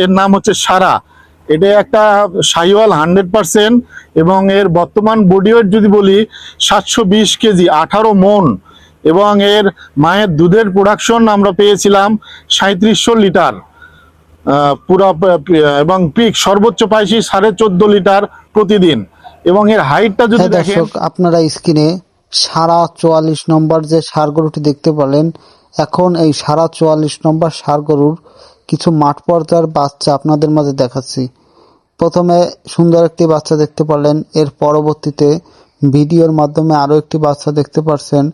এর নাম হচ্ছে সারা। এটা একটা শাহিওয়াল 100% এবং এর বর্তমান বডি ওয়েট যদি বলি 720 কেজি, 18 মন। এবং এর মায়ের দুধের প্রোডাকশন আমরা পেয়েছিলাম 3700 লিটার পুরা, এবং পিক সর্বোচ্চ পাইছি 14.5 লিটার প্রতিদিন। এবং এর হাইটটা যদি দেখেন, দর্শক আপনারা স্ক্রিনে সারা 44 নম্বর যে ষাঁড় গরুটি দেখতে পেলেন, এখন এই সারা 44 নম্বর ষাঁড় গরুর কিছু মাঠ পর্যায়ের বাচ্চা আপনাদের মাঝে দেখাচ্ছি। প্রথমে সুন্দর একটি বাচ্চা দেখতে পারলেন, এর পরবর্তীতে ভিডিওর মাধ্যমে আরও একটি বাচ্চা দেখতে পাচ্ছেন।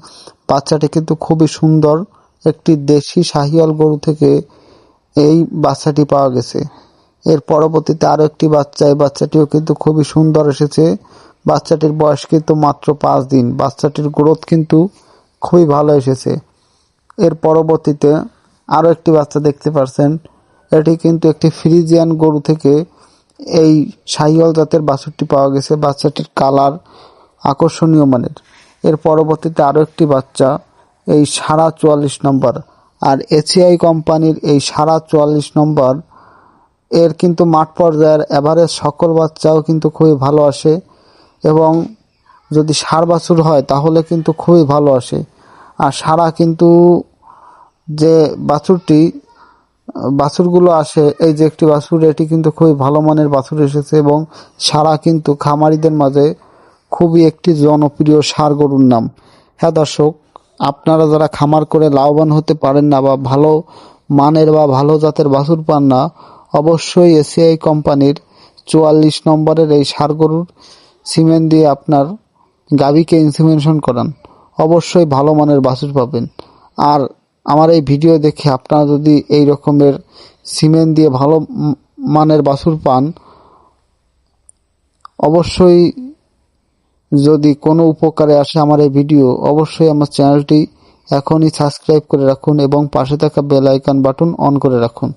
বাচ্চাটি কিন্তু খুবই সুন্দর, একটি দেশি শাহিওয়াল গরু থেকে এই বাচ্চাটি পাওয়া গেছে। এর পরবর্তীতে আরও একটি বাচ্চা, এই বাচ্চাটিও কিন্তু খুবই সুন্দর এসেছে। বাচ্চাটির বয়স কিন্তু মাত্র 5 দিন। বাচ্চাটির গ্রোথ কিন্তু খুবই ভালো এসেছে। এর পরবর্তীতে আরও একটি বাচ্চা দেখতে পাচ্ছেন, এটি কিন্তু একটি ফ্রিজিয়ান গরু থেকে এই শাহিওয়াল জাতের বাছুরটি পাওয়া গেছে। বাচ্চাটির কালার আকর্ষণীয় মানের। এর পরবর্তীতে আরও একটি বাচ্চা, এই সারা 44 নম্বর। আর এসিআই কোম্পানির এই সারা 44 নম্বর এর কিন্তু মাঠ পর্যায়ের এভারেজ সকল বাচ্চাও কিন্তু খুবই ভালো আসে, এবং যদি ষাঁড় বাছুর হয় তাহলে কিন্তু খুবই ভালো আসে। আর সারা কিন্তু যে বাছুরগুলো আসে, এই যে একটি বাছুর, এটি কিন্তু খুবই ভালো মানের বাছুর এসেছে। এবং সারা কিন্তু খামারিদের মাঝে খুবই একটি জনপ্রিয় ষাঁড় গরুর নাম। হ্যাঁ দর্শক, আপনারা যারা খামার করে লাভবান হতে পারেন না বা ভালো মানের বা ভালো জাতের বাছুর পান না, অবশ্যই এসিআই কোম্পানির 44 নম্বরের এই ষাঁড় গরুর সিমেন্ট দিয়ে আপনার গাভীকে ইনসিমিনেশন করান, অবশ্যই ভালো মানের বাছুর পাবেন। আর আমার এই ভিডিও দেখে আপনারা যদি এই রকমের সিমেন্ট দিয়ে ভালো মানের বাছুর পান, অবশ্যই যদি কোনো উপকারে আসে আমার এই ভিডিও, অবশ্যই আমার চ্যানেলটি এখনই সাবস্ক্রাইব করে রাখুন এবং পাশে থাকা বেল আইকন বাটন অন করে রাখুন।